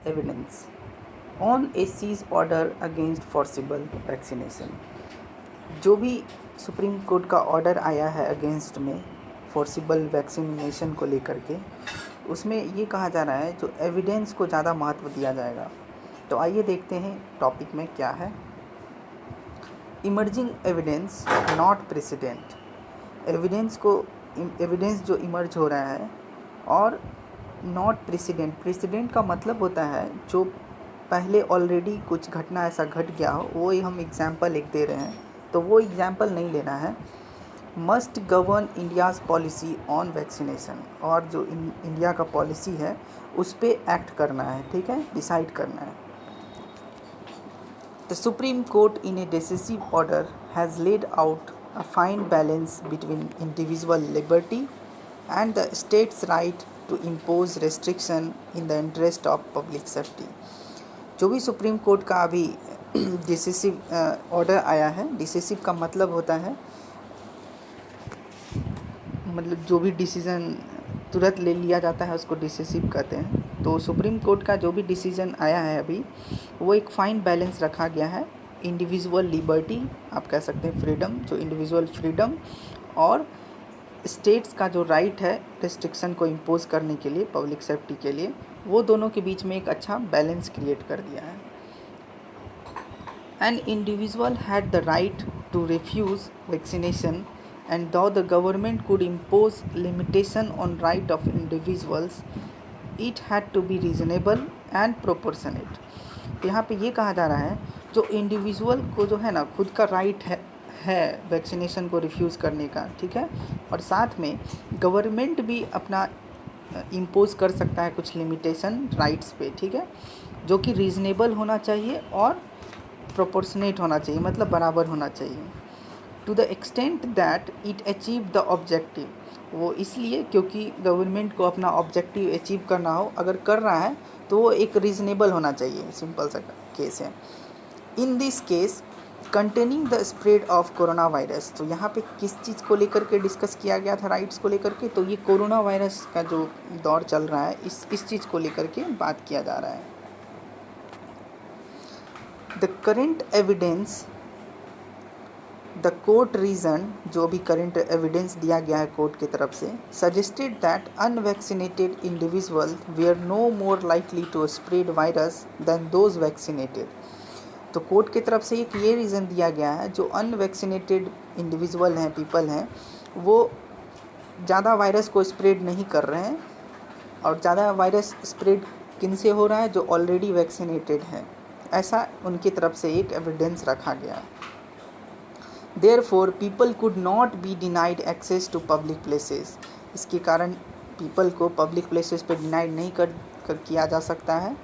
evidence on a cease order against forcible vaccination। जो भी supreme court का order आया है अगेंस्ट में फोर्सिबल वैक्सीनेशन को लेकर के, उसमें ये कहा जा रहा है जो एविडेंस को ज़्यादा महत्व दिया जाएगा। तो आइए देखते हैं टॉपिक में क्या है। Emerging evidence not president. Evidence जो इमर्ज हो रहा है और नॉट प्रेसिडेंट। प्रेसिडेंट का मतलब होता है जो पहले ऑलरेडी कुछ घटना ऐसा घट गया हो, वो ही हम एग्जाम्पल एक दे रहे हैं, तो वो एग्जाम्पल नहीं लेना है। Must govern India's policy on vaccination. और जो इंडिया का पॉलिसी है उस पर एक्ट करना है, ठीक है, डिसाइड करना है। The Supreme Court in a decisive order has laid out a fine balance between individual liberty and the state's right to impose restriction in the interest of public safety। जो भी supreme court का अभी decisive order आया है, decisive का मतलब होता है मतलब जो भी डिसीज़न तुरंत ले लिया जाता है उसको डिसिसिव कहते हैं। तो सुप्रीम कोर्ट का जो भी डिसीज़न आया है अभी, वो एक फ़ाइन बैलेंस रखा गया है। इंडिविजुअल लिबर्टी, आप कह सकते हैं फ्रीडम, जो इंडिविजुअल फ्रीडम और स्टेट्स का जो राइट है रिस्ट्रिक्शन को इम्पोज करने के लिए, पब्लिक सेफ्टी के लिए, वो दोनों के बीच में एक अच्छा बैलेंस क्रिएट कर दिया है। An individual had the right to refuse vaccination, and though the government could impose limitation on right of individuals, it had to be reasonable and proportionate। तो यहाँ पे ये कहा जा रहा है जो इंडिविजुअल को जो है ना खुद का राइट है वैक्सीनेशन को रिफ्यूज़ करने का, ठीक है, और साथ में गवर्नमेंट भी अपना इम्पोज कर सकता है कुछ लिमिटेशन राइट्स पे, ठीक है, जो कि रीज़नेबल होना चाहिए और प्रोपोर्शनेट होना चाहिए, मतलब बराबर होना चाहिए। To the extent that it achieve the objective. वो इसलिए क्योंकि गवर्नमेंट को अपना ऑब्जेक्टिव अचीव करना हो, अगर कर रहा है तो वो एक रीज़नेबल होना चाहिए। सिंपल सा केस है। In this case containing the spread of corona virus. तो यहाँ पे किस चीज़ को लेकर के डिस्कस किया गया था, राइट्स को लेकर के? तो ये कोरोना वायरस का जो दौर चल रहा है, इस चीज़ को लेकर के बात किया जा रहा है। The current evidence, the court reason, जो भी करेंट एविडेंस दिया गया है कोर्ट की तरफ से, suggested that unvaccinated individual were no more likely to spread virus than those vaccinated. तो कोर्ट की तरफ से एक ये रीज़न दिया गया है जो अनवैक्सीनेटेड इंडिविजुअल हैं, पीपल हैं, वो ज़्यादा वायरस को स्प्रेड नहीं कर रहे हैं। और ज़्यादा वायरस स्प्रेड किन से हो रहा है? जो ऑलरेडी वैक्सीनेटेड है। ऐसा उनकी तरफ से एक एविडेंस रखा गया। Therefore people could not be denied access to public places. इसके कारण पीपल को पब्लिक प्लेसेस पे डिनाइड नहीं किया जा सकता है।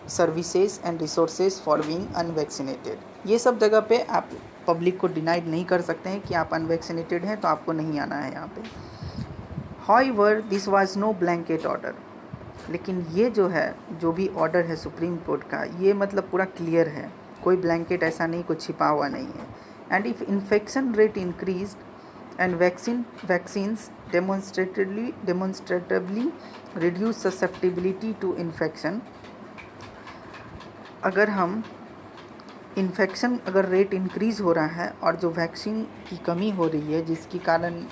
Services and resources for being unvaccinated. ये सब जगह पे आप पब्लिक को डिनाइड नहीं कर सकते हैं कि आप अनवैक्सीनेटेड हैं तो आपको नहीं आना है यहाँ पे। However this was no blanket order. लेकिन ये जो है, जो भी ऑर्डर है सुप्रीम कोर्ट का, ये मतलब पूरा क्लियर है, कोई ब्लैंकेट ऐसा नहीं, कुछ छिपा हुआ नहीं है। And if infection rate increase and vaccines demonstratively reduce susceptibility to infection. अगर हम इन्फेक्शन अगर रेट इंक्रीज़ हो रहा है और जो वैक्सीन की कमी हो रही है, जिसके कारण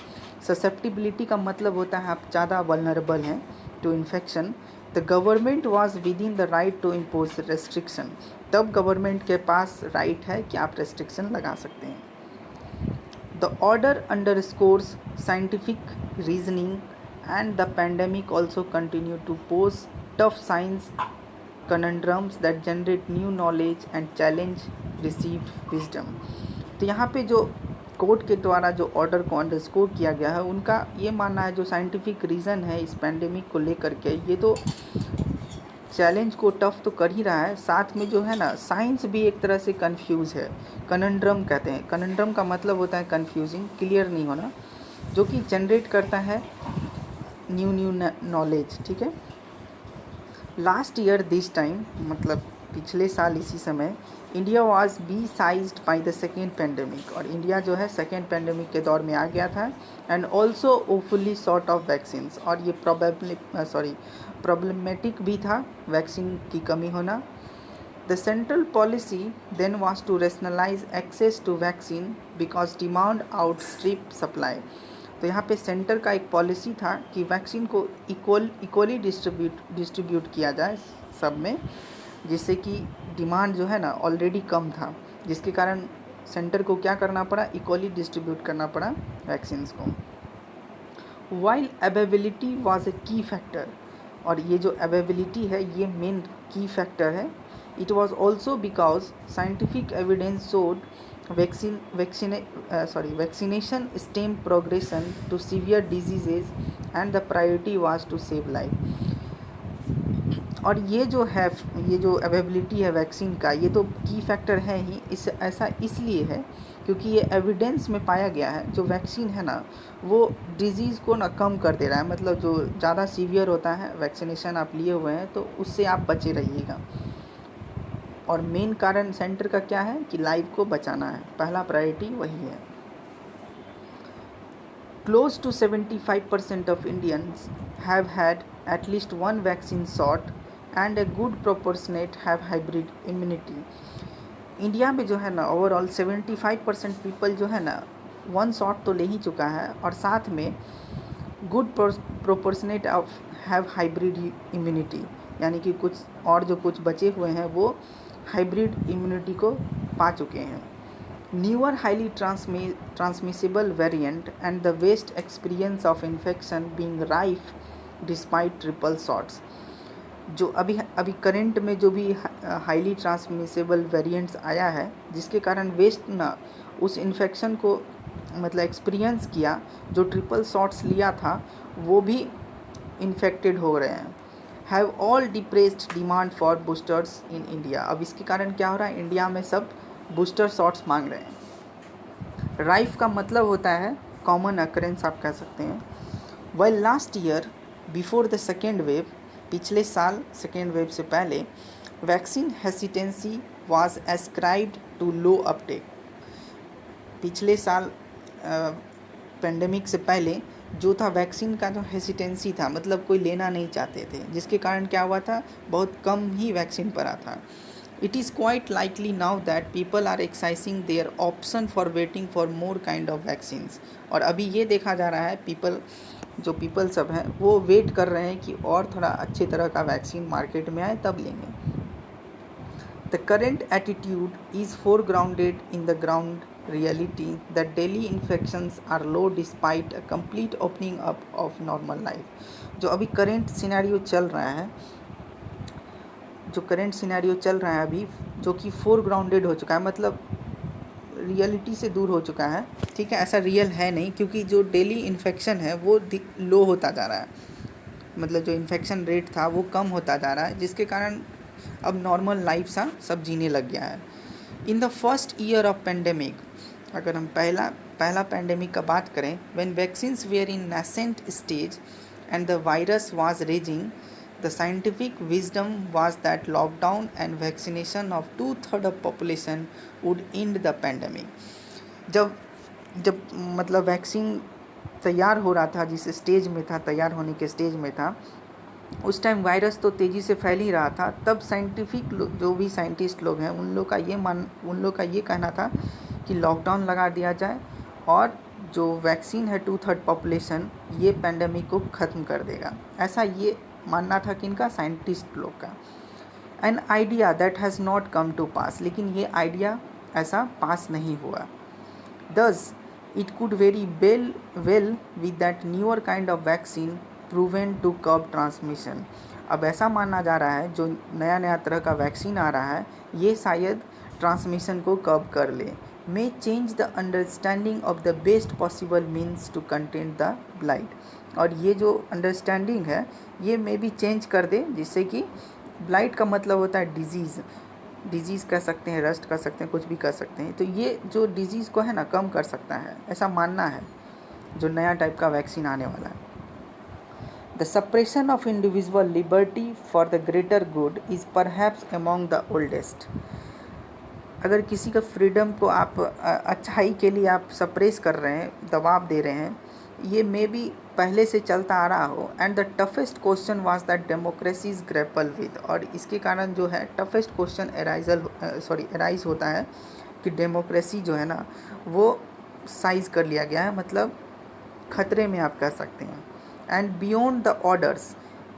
ससेप्टिबिलिटी का मतलब होता है आप ज़्यादा वल्नरेबल हैं to infection, the government was within the right to impose restriction. तब गवर्नमेंट के पास राइट है कि आप रेस्ट्रिक्शन लगा सकते हैं। The order underscores scientific reasoning and the pandemic also continue to pose tough science conundrums that generate new knowledge and challenge received wisdom। तो यहाँ पे जो कोर्ट के द्वारा जो ऑर्डर को अंडरस्कोर किया गया है, उनका ये मानना है जो साइंटिफिक रीज़न है इस पैंडेमिक को लेकर के, ये तो चैलेंज को टफ तो कर ही रहा है, साथ में जो है ना साइंस भी एक तरह से कंफ्यूज है। कनंड्रम कहते हैं, कनंड्रम का मतलब होता है कंफ्यूजिंग, क्लियर नहीं होना, जो कि जनरेट करता है न्यू नॉलेज, ठीक है। लास्ट ईयर दिस टाइम, मतलब पिछले साल इसी समय India was besieged by the second pandemic, और इंडिया जो है सेकेंड पेंडेमिक के दौर में आ गया था, and also awfully short of vaccine, और ये प्रॉब्लमेटिक भी था वैक्सीन की कमी होना। The central policy then was to rationalise access to vaccine because demand outstrip supply. तो यहाँ पे सेंटर का एक पॉलिसी था कि वैक्सीन को इक्वली डिस्ट्रीब्यूट किया जाए सब में, जिससे कि डिमांड जो है ना ऑलरेडी कम था, जिसके कारण सेंटर को क्या करना पड़ा, इक्वली डिस्ट्रीब्यूट करना पड़ा वैक्सीन्स को। वाइल अवेबिलिटी वाज ए की फैक्टर, और ये जो अवेबिलिटी है ये मेन की फैक्टर है। It was also because scientific evidence showed vaccination stem progression to severe diseases and the priority was to save life. और ये जो अवेबिलिटी है वैक्सीन का, ये तो की फैक्टर है ही। ऐसा इसलिए है क्योंकि ये एविडेंस में पाया गया है जो वैक्सीन है ना वो डिजीज़ को ना कम कर दे रहा है, मतलब जो ज़्यादा सीवियर होता है वैक्सीनेशन आप लिए हुए हैं तो उससे आप बचे रहिएगा। और मेन कारण सेंटर का क्या है कि लाइफ को बचाना है, पहला प्रायोरिटी वही है। Close to 75% of Indians have had at least one vaccine shot and a good proportionate have hybrid immunity. India में जो है ना ओवरऑल 75% पीपल जो है ना 1 शॉट तो ले ही चुका है, और साथ में good proportionate of have hybrid immunity, यानी कि कुछ बचे हुए हैं वो हाइब्रिड इम्यूनिटी को पा चुके हैं। Newer highly transmissible variant and the vast experience of infection being rife despite triple shots. जो अभी करंट में जो भी हाईली ट्रांसमिसेबल वेरिएंट्स आया है, जिसके कारण वेस्ट ना उस इन्फेक्शन को मतलब एक्सपीरियंस किया, जो ट्रिपल शॉट्स लिया था वो भी इन्फेक्टेड हो रहे हैं। Have all depressed demand for boosters in India. अब इसके कारण क्या हो रहा है, इंडिया में सब बूस्टर शॉट्स मांग रहे हैं। राइफ का मतलब होता है कॉमन अकरेंस, आप कह सकते हैं। Well last year before the second wave, पिछले साल सेकेंड वेव से पहले vaccine hesitancy was ascribed to low uptake. पिछले साल पेंडेमिक से पहले जो था वैक्सीन का जो हेसिटेंसी था, मतलब कोई लेना नहीं चाहते थे, जिसके कारण क्या हुआ था, बहुत कम ही वैक्सीन पड़ा था। It is quite likely now that people are exercising their option for waiting for more kind of vaccines. और अभी ये देखा जा रहा है पीपल सब हैं वो वेट कर रहे हैं कि और थोड़ा अच्छे तरह का वैक्सीन मार्केट में आए तब लेंगे। The current attitude is foregrounded in the ground reality that daily infections are low despite a complete opening up of normal life. जो अभी करंट सिनेरियो चल रहा है अभी, जो कि फोरग्राउंडेड हो चुका है, मतलब रियलिटी से दूर हो चुका है, ठीक है। ऐसा रियल है नहीं, क्योंकि जो डेली इन्फेक्शन है वो लो होता जा रहा है, मतलब जो इन्फेक्शन रेट था वो कम होता जा रहा है, जिसके कारण अब नॉर्मल लाइफ सा सब जीने लग गया है। In the first year of pandemic, अगर हम पहला पेंडेमिक का बात करें, when vaccines were in nascent stage and the virus was raging, the scientific wisdom was that lockdown and vaccination of 2/3 of population would end the pandemic. जब मतलब vaccine तैयार हो रहा था, जिस स्टेज में था, तैयार होने के स्टेज में था, उस टाइम वायरस तो तेज़ी से फैल ही रहा था। तब साइंटिफिक जो भी साइंटिस्ट लोग हैं उन लोग का ये कहना था कि लॉकडाउन लगा दिया जाए, और जो वैक्सीन है 2/3 पॉपुलेशन ये पेंडेमिक को ख़त्म कर देगा। ऐसा ये मानना था कि इनका साइंटिस्ट लोग का। An idea that has not come to pass, लेकिन ये आइडिया ऐसा पास नहीं हुआ। Thus it could very well with that newer kind of vaccine proven to curb transmission. अब ऐसा माना जा रहा है जो नया तरह का वैक्सीन आ रहा है ये शायद ट्रांसमिशन को कर्ब कर ले। May change the understanding of the best possible means to contain the blight. और ये जो अंडरस्टैंडिंग है ये मे भी चेंज कर दे, जिससे कि ब्लाइट का मतलब होता है डिजीज़ कह सकते हैं, रस्ट कह सकते हैं, कुछ भी कह सकते हैं। तो ये जो डिजीज़ को है ना कम कर सकता है, ऐसा मानना है जो नया टाइप का वैक्सीन आने वाला है। The suppression of individual liberty for the greater good is perhaps among the oldest. अगर किसी का फ्रीडम को आप अच्छाई के लिए आप सप्रेस कर रहे हैं, दबाव दे रहे हैं, ये मे बी पहले से चलता आ रहा हो। And the toughest question was that democracies grapple with, और इसके कारण जो है टफेस्ट क्वेश्चन एराइज होता है कि डेमोक्रेसी जो है ना वो साइज कर लिया गया है, मतलब खतरे में आप कह सकते हैं। And beyond the orders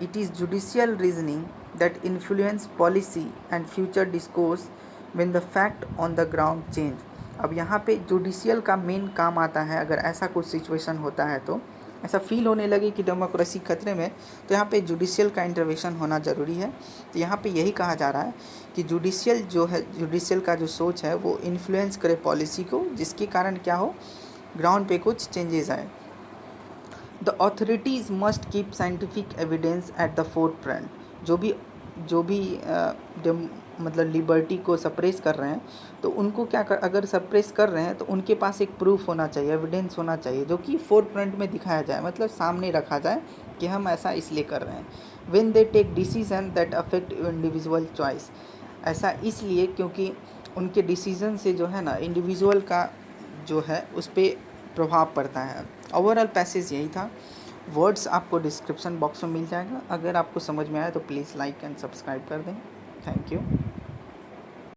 it is judicial reasoning that influence policy and future discourse when the fact on the ground change. अब यहाँ पे जुडिशियल का मेन काम आता है। अगर ऐसा कुछ सिचुएशन होता है तो ऐसा फील होने लगे कि डेमोक्रेसी खतरे में, तो यहाँ पे जुडिशियल का इंटरवेंशन होना ज़रूरी है। तो यहाँ पे यही कहा जा रहा है कि जुडिशियल का जो सोच है वो इन्फ्लुएंस करे पॉलिसी को, जिसके कारण क्या हो, ग्राउंड पे कुछ चेंजेस आए। The authorities must keep scientific evidence at the four front. जो भी मतलब लिबर्टी को सप्रेस कर रहे हैं, तो उनको अगर सप्रेस कर रहे हैं तो उनके पास एक प्रूफ होना चाहिए, एविडेंस होना चाहिए, जो कि फोर फ्रंट में दिखाया जाए, मतलब सामने रखा जाए कि हम ऐसा इसलिए कर रहे हैं। When they take decision that affect individual choice, ऐसा इसलिए क्योंकि उनके डिसीजन से जो है ना इंडिविजुअल का जो है उस पर प्रभाव पड़ता है। ओवरऑल पैसेज यही था। वर्ड्स आपको डिस्क्रिप्शन बॉक्स में मिल जाएगा। अगर आपको समझ में आया तो प्लीज़ लाइक एंड सब्सक्राइब कर दें। Thank you.